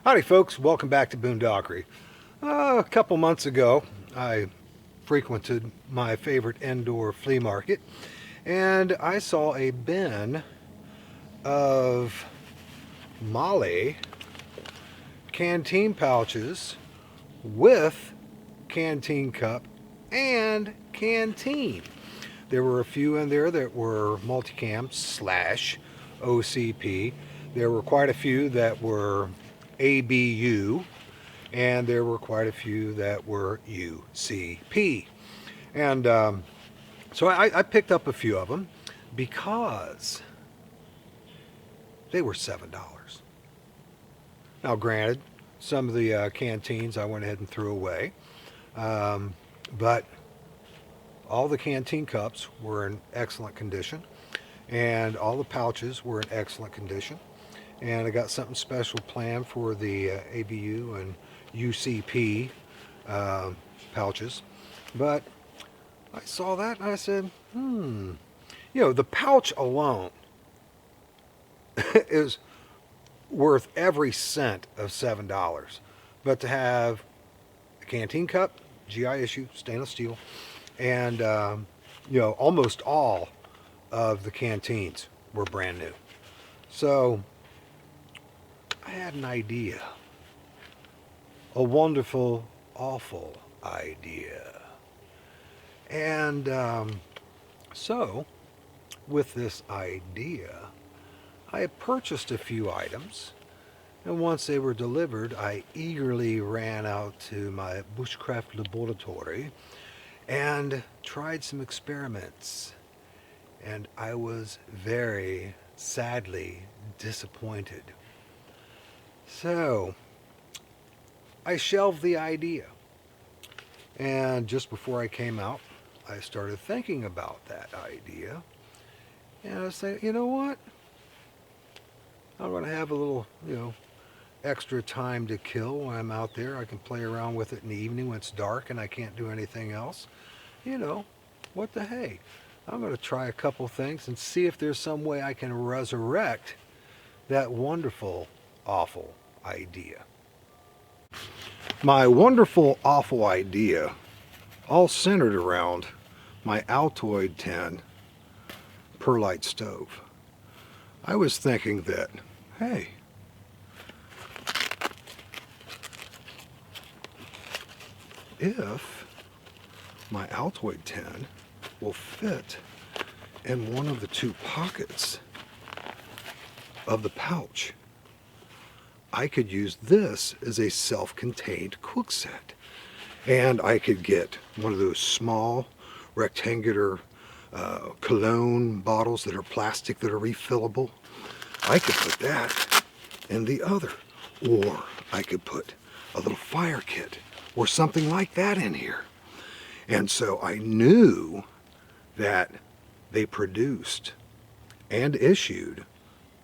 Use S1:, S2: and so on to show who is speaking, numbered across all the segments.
S1: Howdy folks, welcome back to Boondockery. A couple months ago I frequented my favorite indoor flea market and I saw a bin of Molly canteen pouches with Canteen Cup and Canteen. There were a few in there that were multicam / OCP. There were quite a few that were ABU, and there were quite a few that were UCP. And so I picked up a few of them because they were $7. Now granted, some of the canteens I went ahead and threw away, but all the canteen cups were in excellent condition and all the pouches were in excellent condition. And I got something special planned for the ABU and UCP pouches. But I saw that and I said, you know, the pouch alone is worth every cent of $7. But to have a canteen cup, GI issue, stainless steel, and you know, almost all of the canteens were brand new. So I had an idea, a wonderful, awful idea. And so with this idea, I purchased a few items, and once they were delivered, I eagerly ran out to my Bushcraft Laboratory and tried some experiments. And I was very sadly disappointed. So I shelved the idea, and just before I came out I started thinking about that idea, and I was saying, you know what, I'm going to have a little, you know, extra time to kill when I'm out there. I can play around with it in the evening when it's dark and I can't do anything else. You know, what the hey, I'm going to try a couple things and see if there's some way I can resurrect that wonderful, awful idea. My wonderful, awful idea all centered around my Altoid tin perlite stove. I was thinking that, hey, if my Altoid tin will fit in one of the two pockets of the pouch, I could use this as a self-contained cook set. And I could get one of those small rectangular cologne bottles that are plastic that are refillable. I could put that in the other. Or I could put a little fire kit or something like that in here. And so I knew that they produced and issued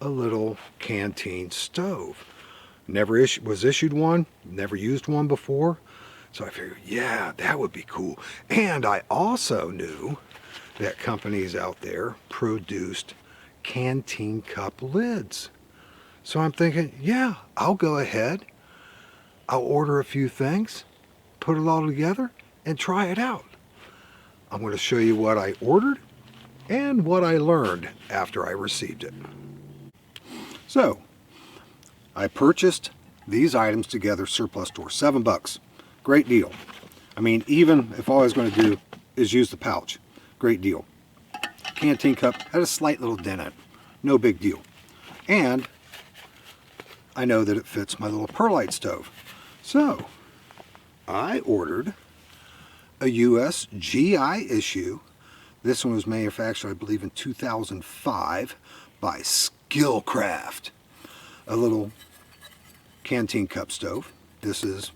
S1: a little canteen stove. Never was issued one, never used one before. So I figured, yeah, that would be cool. And I also knew that companies out there produced canteen cup lids. So I'm thinking, yeah, I'll go ahead. I'll order a few things, put it all together, and try it out. I'm going to show you what I ordered and what I learned after I received it. So I purchased these items together, surplus store, $7. Great deal. I mean, even if all I was going to do is use the pouch, great deal. Canteen cup had a slight little dent in it, no big deal. And I know that it fits my little perlite stove. So I ordered a USGI issue. This one was manufactured, I believe, in 2005 by Skillcraft. A little canteen cup stove. This is,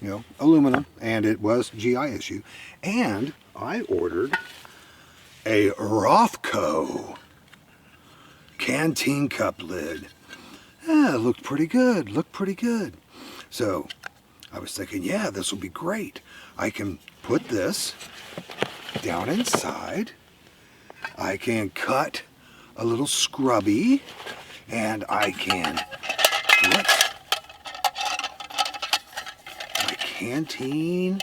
S1: you know, aluminum, and it was GI issue. And I ordered a Rothko canteen cup lid. It looked pretty good, So I was thinking, yeah, this will be great. I can put this down inside. I can cut a little scrubby, and I can put Canteen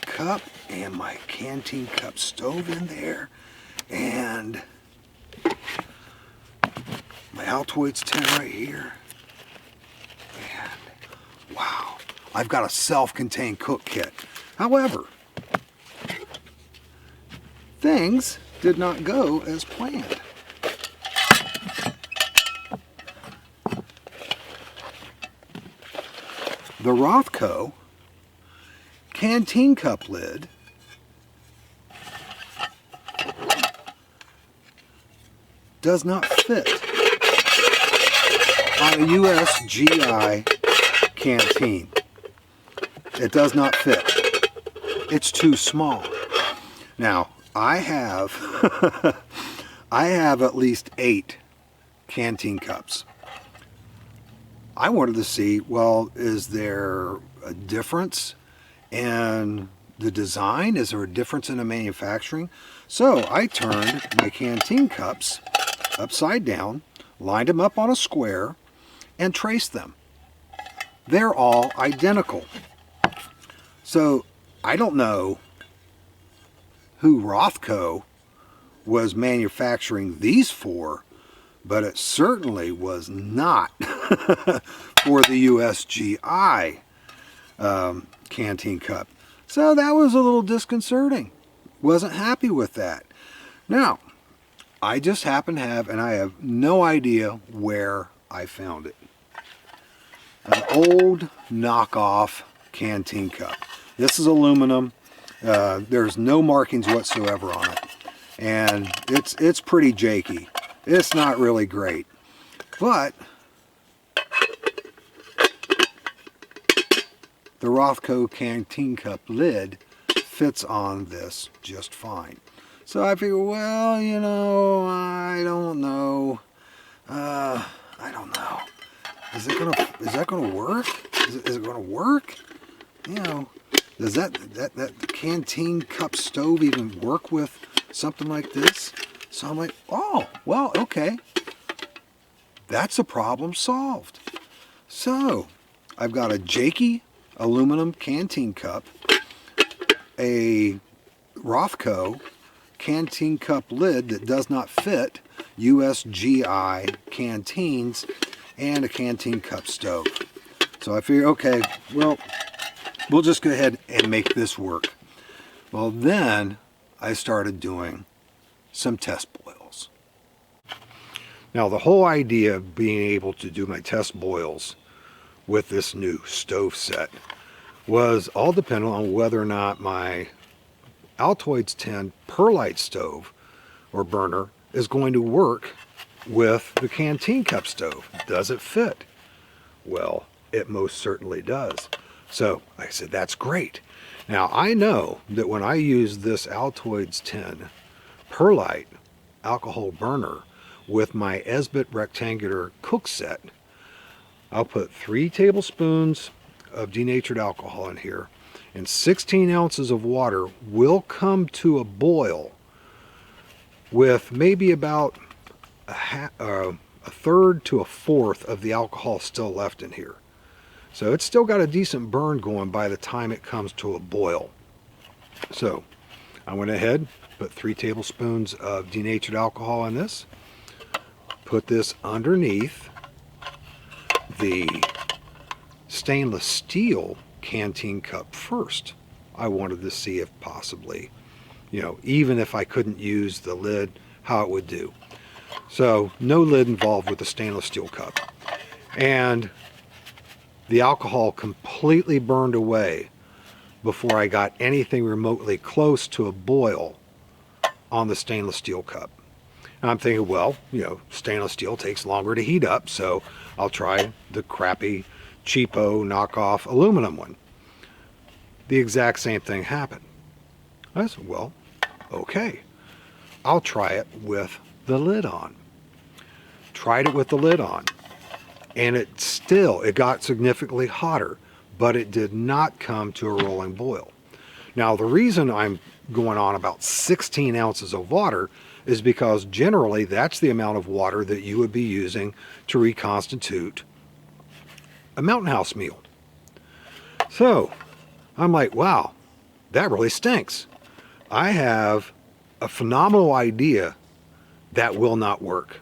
S1: Cup and my Canteen Cup stove in there, and my Altoids tin right here. And wow, I've got a self-contained cook kit. However, things did not go as planned. The Rothko Canteen Cup lid does not fit on a USGI canteen. It does not fit. It's too small. Now, I have I have at least 8 canteen cups. I wanted to see, well, is there a difference in the design? Is there a difference in the manufacturing? So I turned my canteen cups upside down, lined them up on a square, and traced them. They're all identical. So I don't know who Rothko was manufacturing these for, but it certainly was not for the USGI canteen cup. So that was a little disconcerting. Wasn't happy with that. Now, I just happen to have, and I have no idea where I found it, an old knockoff canteen cup. This is aluminum. There's no markings whatsoever on it, and it's pretty janky. It's not really great, but the Rothko Canteen Cup lid fits on this just fine. So I figure, well, you know, I don't know. I don't know. Is that gonna work? Is it gonna work? You know, does that Canteen Cup stove even work with something like this? So I'm like, oh, well, okay. That's a problem solved. So I've got a janky aluminum canteen cup, a Rothko canteen cup lid that does not fit USGI canteens, and a canteen cup stove. So I figured, okay, well, we'll just go ahead and make this work. Well, then I started doing some test boils. Now, the whole idea of being able to do my test boils with this new stove set was all dependent on whether or not my Altoids tin perlite stove or burner is going to work with the canteen cup stove. Does it fit? Well, it most certainly does. So I said, that's great. Now, I know that when I use this Altoids tin perlite alcohol burner with my Esbit rectangular cook set, I'll put 3 tablespoons of denatured alcohol in here, and 16 ounces of water will come to a boil with maybe about a third to a fourth of the alcohol still left in here. So it's still got a decent burn going by the time it comes to a boil. So I went ahead, put 3 tablespoons of denatured alcohol in this, put this underneath the stainless steel canteen cup first. I wanted to see if possibly, you know, even if I couldn't use the lid, how it would do. So no lid involved with the stainless steel cup. And the alcohol completely burned away before I got anything remotely close to a boil on the stainless steel cup. And I'm thinking, well, you know, stainless steel takes longer to heat up, so I'll try the crappy, cheapo, knockoff aluminum one. The exact same thing happened. I said, well, okay, I'll try it with the lid on. Tried it with the lid on, and it got significantly hotter, but it did not come to a rolling boil. Now, the reason I'm going on about 16 ounces of water is because generally that's the amount of water that you would be using to reconstitute a Mountain House meal. So I'm like, wow, that really stinks. I have a phenomenal idea that will not work.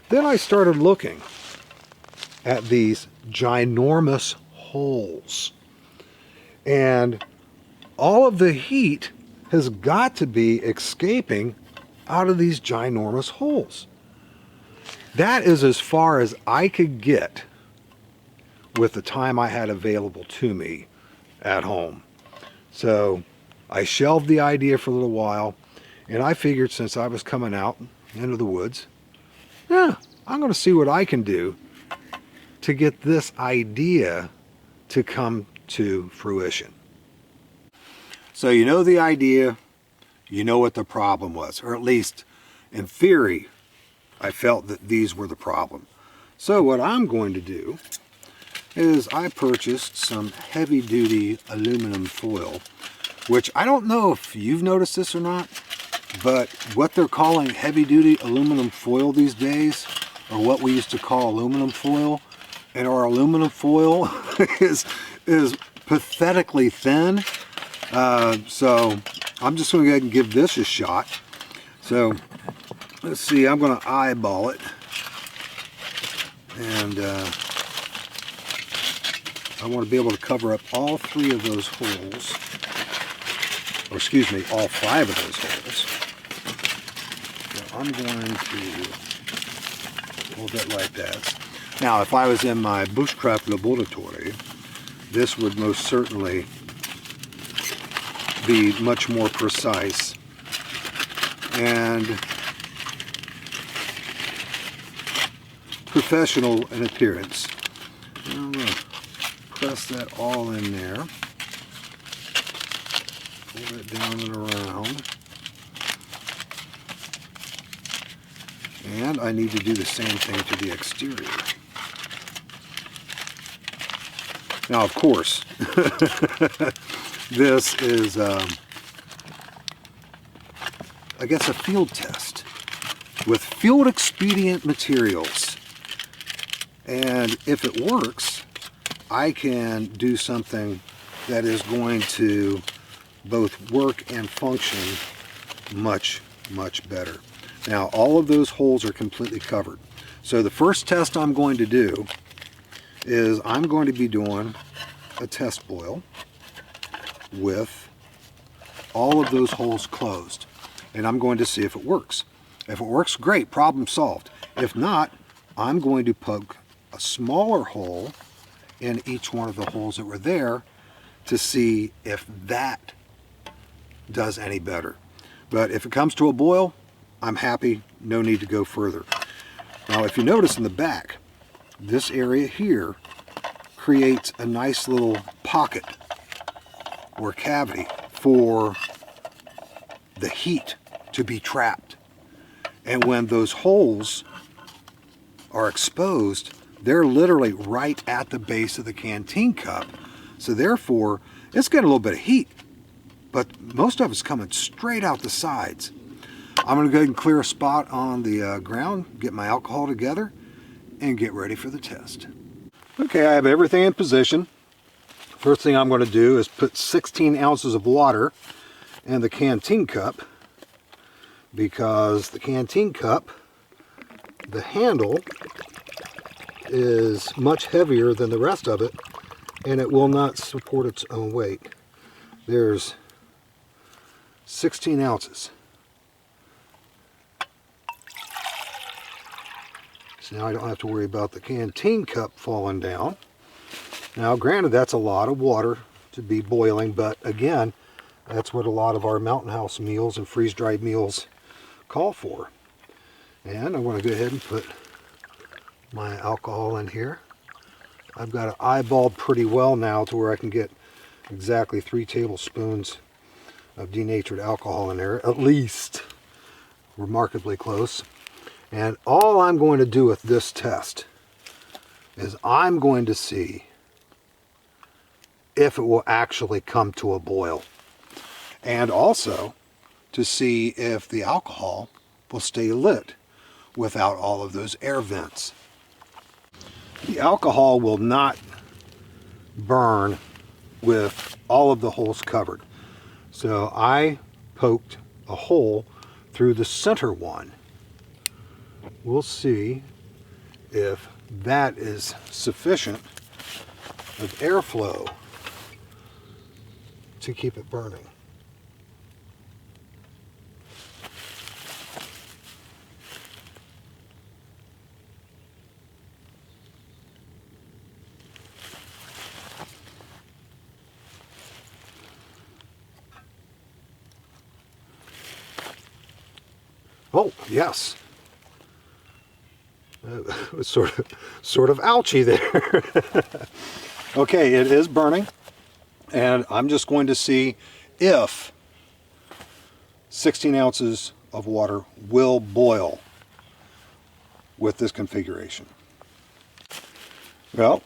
S1: Then I started looking at these ginormous holes. And all of the heat has got to be escaping out of these ginormous holes. That is as far as I could get with the time I had available to me at home. So I shelved the idea for a little while, and I figured since I was coming out into the woods, yeah, I'm going to see what I can do to get this idea to come to fruition. So you know the idea, you know what the problem was, or at least in theory, I felt that these were the problem. So what I'm going to do is I purchased some heavy-duty aluminum foil, which I don't know if you've noticed this or not, but what they're calling heavy-duty aluminum foil these days, or what we used to call aluminum foil, and our aluminum foil is pathetically thin. So I'm just going to go ahead and give this a shot. So let's see, I'm going to eyeball it, and I want to be able to cover up all 3 of those holes, or excuse me, all 5 of those holes. So I'm going to hold it like that. Now, if I was in my Bushcraft Laboratory, this would most certainly be much more precise and professional in appearance. I'm going to press that all in there. Pull it down and around. And I need to do the same thing to the exterior. Now, of course, this is, I guess, a field test with field expedient materials. And if it works, I can do something that is going to both work and function much, much better. Now, all of those holes are completely covered. So the first test I'm going to do is I'm going to be doing a test boil with all of those holes closed. And I'm going to see if it works. If it works, great, problem solved. If not, I'm going to poke a smaller hole in each one of the holes that were there to see if that does any better. But if it comes to a boil, I'm happy, no need to go further. Now, if you notice in the back, this area here creates a nice little pocket or cavity for the heat to be trapped. And when those holes are exposed, they're literally right at the base of the canteen cup. So therefore, it's getting a little bit of heat, but most of it's coming straight out the sides. I'm going to go ahead and clear a spot on the ground, get my alcohol together, and get ready for the test. Okay, I have everything in position. First thing I'm going to do is put 16 ounces of water in the canteen cup, because the canteen cup, the handle is much heavier than the rest of it, and it will not support its own weight. There's 16 ounces. So now I don't have to worry about the canteen cup falling down. Now, granted, that's a lot of water to be boiling, but again, that's what a lot of our Mountain House meals and freeze-dried meals call for. And I'm going to go ahead and put my alcohol in here. I've got it eyeballed pretty well now to where I can get exactly 3 tablespoons of denatured alcohol in there, at least remarkably close. And all I'm going to do with this test is I'm going to see if it will actually come to a boil, and also to see if the alcohol will stay lit without all of those air vents. The alcohol will not burn with all of the holes covered. So I poked a hole through the center one. We'll see if that is sufficient of airflow to keep it burning. Oh, yes. It was sort of ouchy there. Okay, it is burning, and I'm just going to see if 16 ounces of water will boil with this configuration. Well,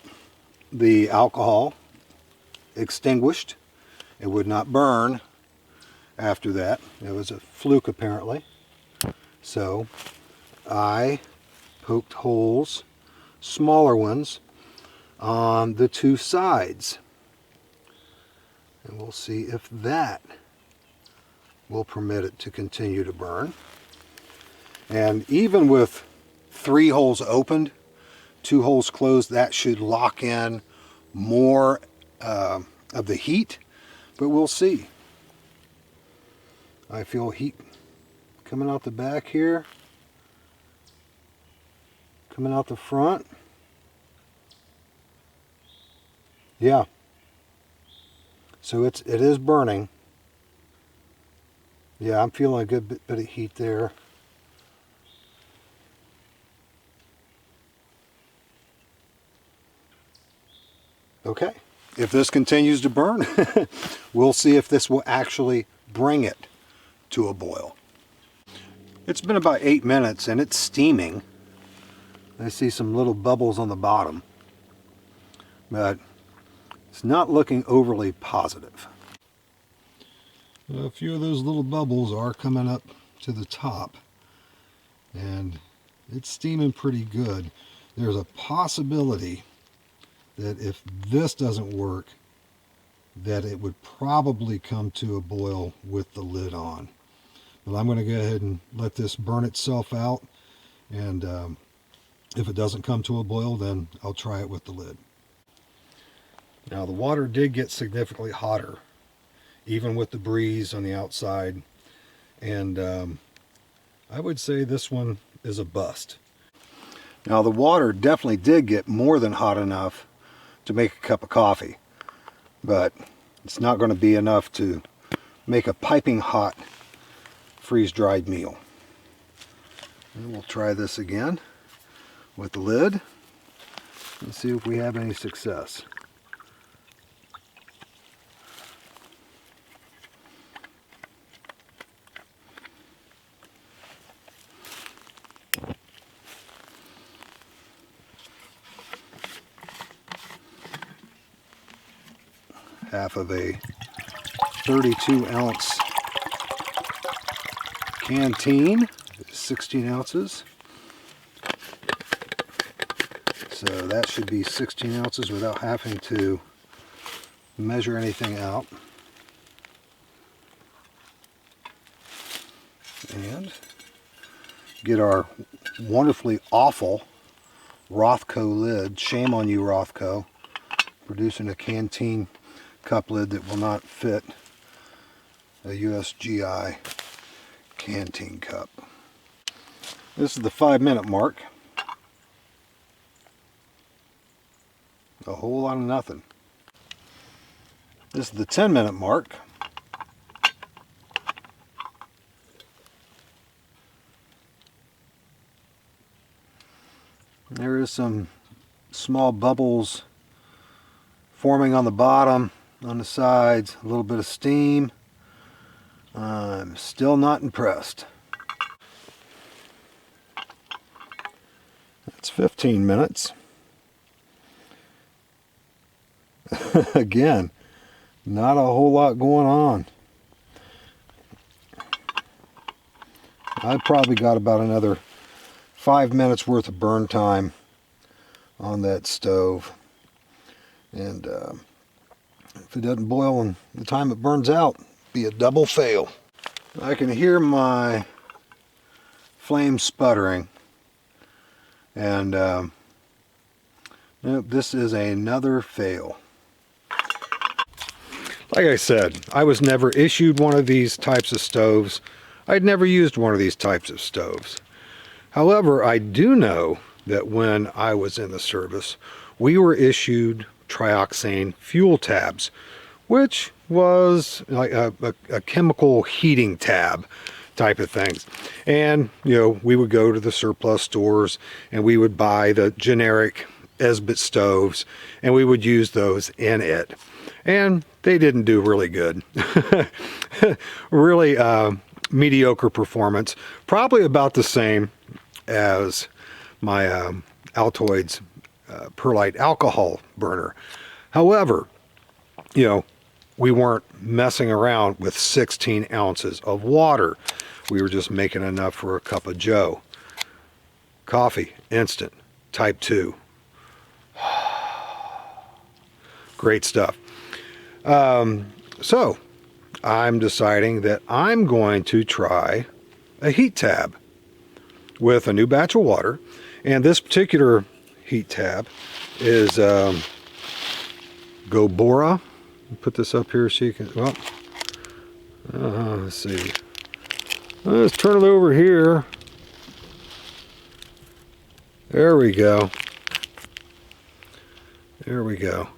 S1: the alcohol extinguished. It would not burn after that. It was a fluke apparently. So I poked holes, smaller ones, on the two sides. And we'll see if that will permit it to continue to burn. And even with 3 holes opened, 2 holes closed, that should lock in more of the heat, but we'll see. I feel heat coming out the back here, coming out the front. Yeah. So it is burning. Yeah, I'm feeling a good bit of heat there. Okay. If this continues to burn, we'll see if this will actually bring it to a boil. It's been about 8 minutes and it's steaming. I see some little bubbles on the bottom, but it's not looking overly positive. A few of those little bubbles are coming up to the top, and it's steaming pretty good. There's a possibility that if this doesn't work, that it would probably come to a boil with the lid on. But I'm going to go ahead and let this burn itself out, and if it doesn't come to a boil, then I'll try it with the lid. Now the water did get significantly hotter, even with the breeze on the outside, and I would say this one is a bust. Now the water definitely did get more than hot enough to make a cup of coffee, but it's not going to be enough to make a piping hot freeze-dried meal. And we'll try this again with the lid and see if we have any success. Half of a 32-ounce canteen, 16 ounces. So that should be 16 ounces without having to measure anything out. And get our wonderfully awful Rothko lid. Shame on you, Rothko, producing a Canteen Cup lid that will not fit a USGI Canteen Cup. This is the 5-minute mark. A whole lot of nothing. This is the 10-minute mark. There is some small bubbles forming on the bottom, on the sides, a little bit of steam. I'm still not impressed. That's 15 minutes. Again, not a whole lot going on. I've probably got about another 5 minutes worth of burn time on that stove. And If it doesn't boil in the time it burns out, be a double fail. I can hear my flame sputtering, and nope, this is another fail. Like I said, I was never issued one of these types of stoves. I'd never used one of these types of stoves. However, I do know that when I was in the service, we were issued trioxane fuel tabs, which was like a chemical heating tab type of things. And, you know, we would go to the surplus stores and we would buy the generic Esbit stoves and we would use those in it. And they didn't do really good. Really mediocre performance. Probably about the same as my Altoids perlite alcohol burner. However, you know, we weren't messing around with 16 ounces of water. We were just making enough for a cup of joe. Coffee, instant, type 2. Great stuff. So I'm deciding that I'm going to try a heat tab with a new batch of water. And this particular heat tab is Gobora. Put this up here so you can, well, let's see. Let's turn it over here. There we go. There we go.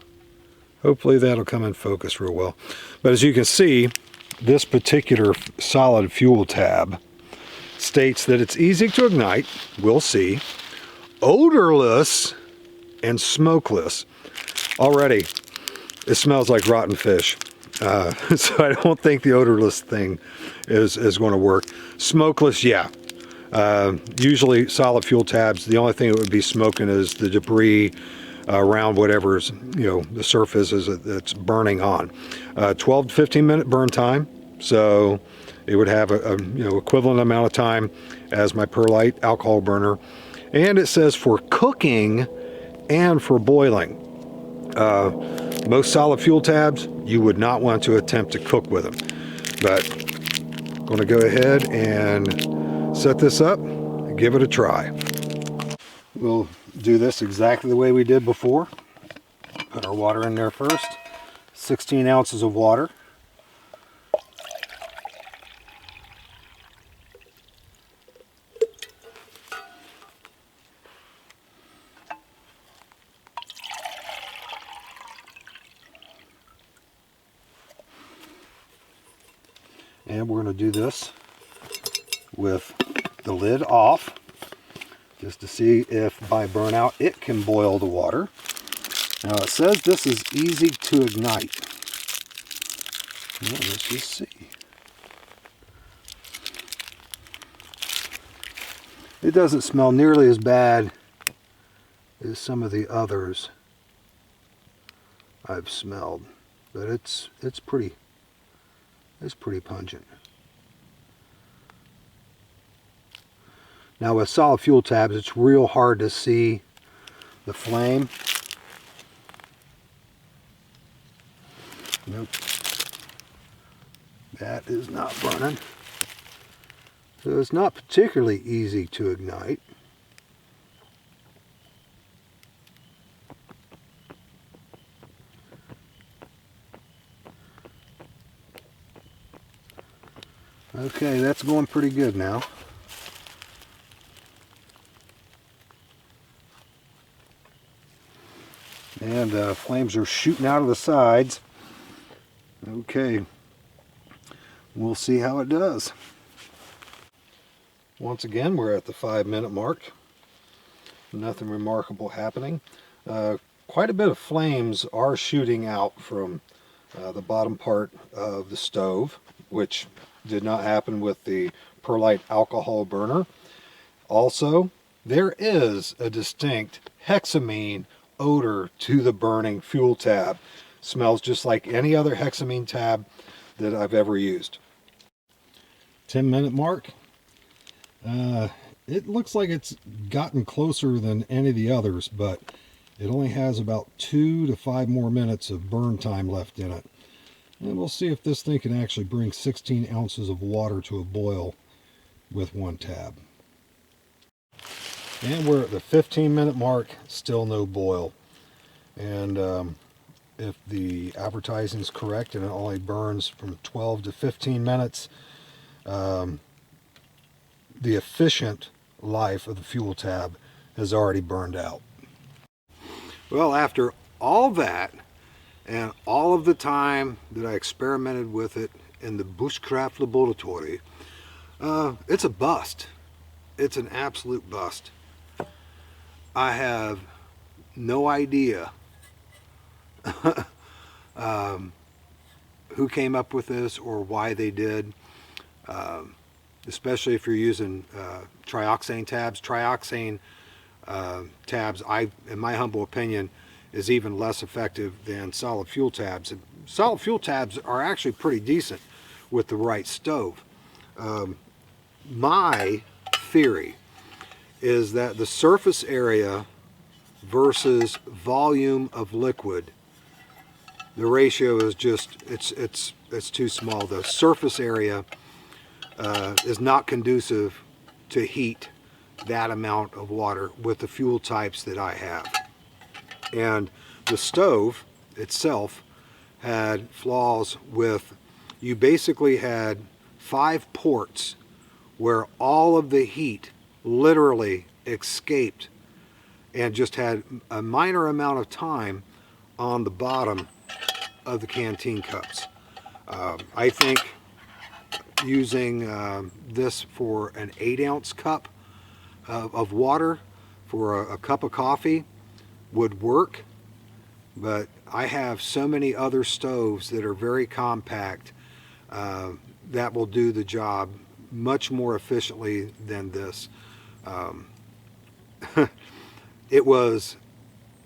S1: Hopefully that'll come in focus real well. But as you can see, this particular solid fuel tab states that it's easy to ignite, we'll see, odorless, and smokeless. Already, it smells like rotten fish. So I don't think the odorless thing is going to work. Smokeless, yeah. Usually solid fuel tabs, the only thing that would be smoking is the debris around whatever's, you know, the surface is that's burning on. 12 to 15 minute burn time, so it would have a you know, equivalent amount of time as my perlite alcohol burner. And it says for cooking and for boiling. Most solid fuel tabs, you would not want to attempt to cook with them. But I'm going to go ahead and set this up and give it a try. We'll do this exactly the way we did before. Put our water in there first. 16 ounces of water. And we're going to do this with the lid off, just to see if by burnout it can boil the water. Now it says this is easy to ignite. Well, let's just see. It doesn't smell nearly as bad as some of the others I've smelled, but it's pretty pungent. Now with solid fuel tabs, it's real hard to see the flame. Nope. That is not burning. So it's not particularly easy to ignite. Okay, that's going pretty good now. And flames are shooting out of the sides. Okay, we'll see how it does. Once again, we're at the 5-minute mark. Nothing remarkable happening. Quite a bit of flames are shooting out from the bottom part of the stove, which did not happen with the perlite alcohol burner. Also, there is a distinct hexamine odor to the burning fuel tab. Smells just like any other hexamine tab that I've ever used. 10-minute mark. It looks like it's gotten closer than any of the others, but It only has about 2 to 5 more minutes of burn time left in it. And we'll see if this thing can actually bring 16 ounces of water to a boil with one tab. And we're at the 15-minute mark, still no boil. And if the advertising is correct and it only burns from 12 to 15 minutes, the efficient life of the fuel tab has already burned out. Well, after all that and all of the time that I experimented with it in the Bushcraft Laboratory, it's a bust. It's an absolute bust. I have no idea who came up with this or why they did, especially if you're using trioxane tabs. Trioxane tabs, in my humble opinion, is even less effective than solid fuel tabs. And solid fuel tabs are actually pretty decent with the right stove. My theory is that the surface area versus volume of liquid, the ratio is just, it's too small. The surface area is not conducive to heat that amount of water with the fuel types that I have. And the stove itself had flaws with, you basically had 5 ports where all of the heat literally escaped and just had a minor amount of time on the bottom of the canteen cups. I think using this for an 8-ounce cup of water for a cup of coffee would work, but I have so many other stoves that are very compact that will do the job much more efficiently than this. It was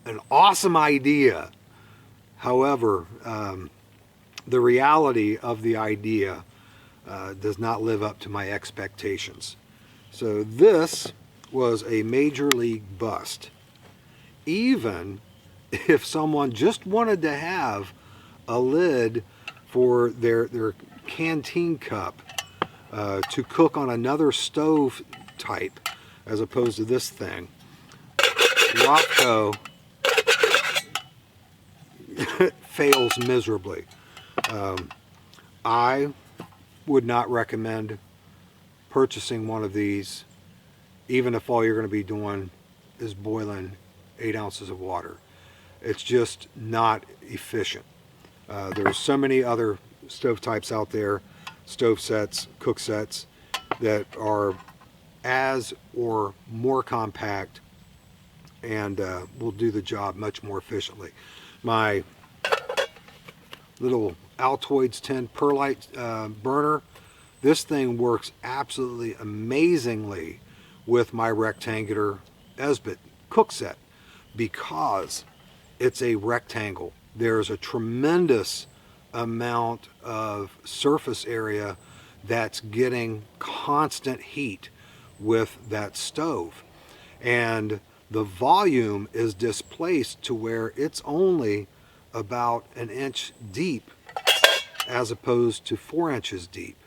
S1: an awesome idea. However, the reality of the idea does not live up to my expectations. So this was a major league bust. Even if someone just wanted to have a lid for their canteen cup to cook on another stove type as opposed to this thing, Rothko fails miserably. I would not recommend purchasing one of these, even if all you're going to be doing is boiling 8 ounces of water. It's just not efficient. There's so many other stove types out there, stove sets, cook sets, that are as or more compact and will do the job much more efficiently. My little Altoids 10 perlite burner, this thing works absolutely amazingly with my rectangular Esbit cook set because it's a rectangle. There's a tremendous amount of surface area that's getting constant heat with that stove, and the volume is displaced to where it's only about 1 inch deep as opposed to 4 inches deep,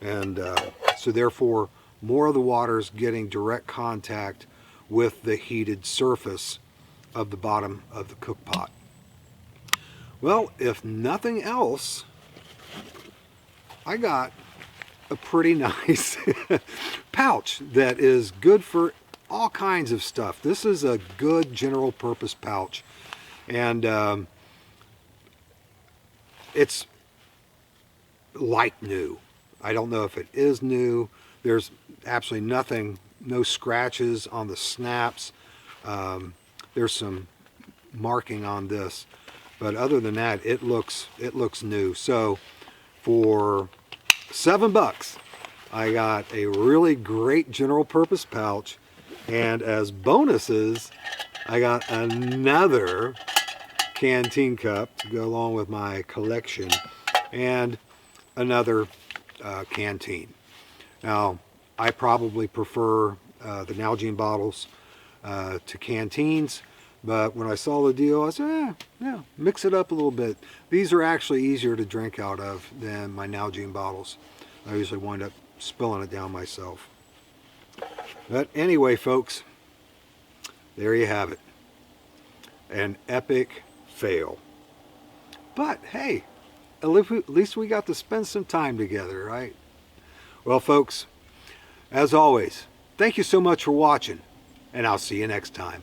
S1: and so therefore more of the water is getting direct contact with the heated surface of the bottom of the cook pot. Well, if nothing else, I got a pretty nice pouch that is good for all kinds of stuff. This is a good general purpose pouch, and it's like new. I don't know if it is new. There's absolutely nothing, no scratches on the snaps. There's some marking on this, but other than that, it looks new. So for $7, I got a really great general purpose pouch, and as bonuses, I got another canteen cup to go along with my collection, and another canteen. Now, I probably prefer the Nalgene bottles to canteens, But when I saw the deal, I said, yeah, mix it up a little bit. These are actually easier to drink out of than my Nalgene bottles. I usually wind up spilling it down myself. But anyway, folks, there you have it. An epic fail. But hey, at least we got to spend some time together, right? Well, folks, as always, thank you so much for watching, and I'll see you next time.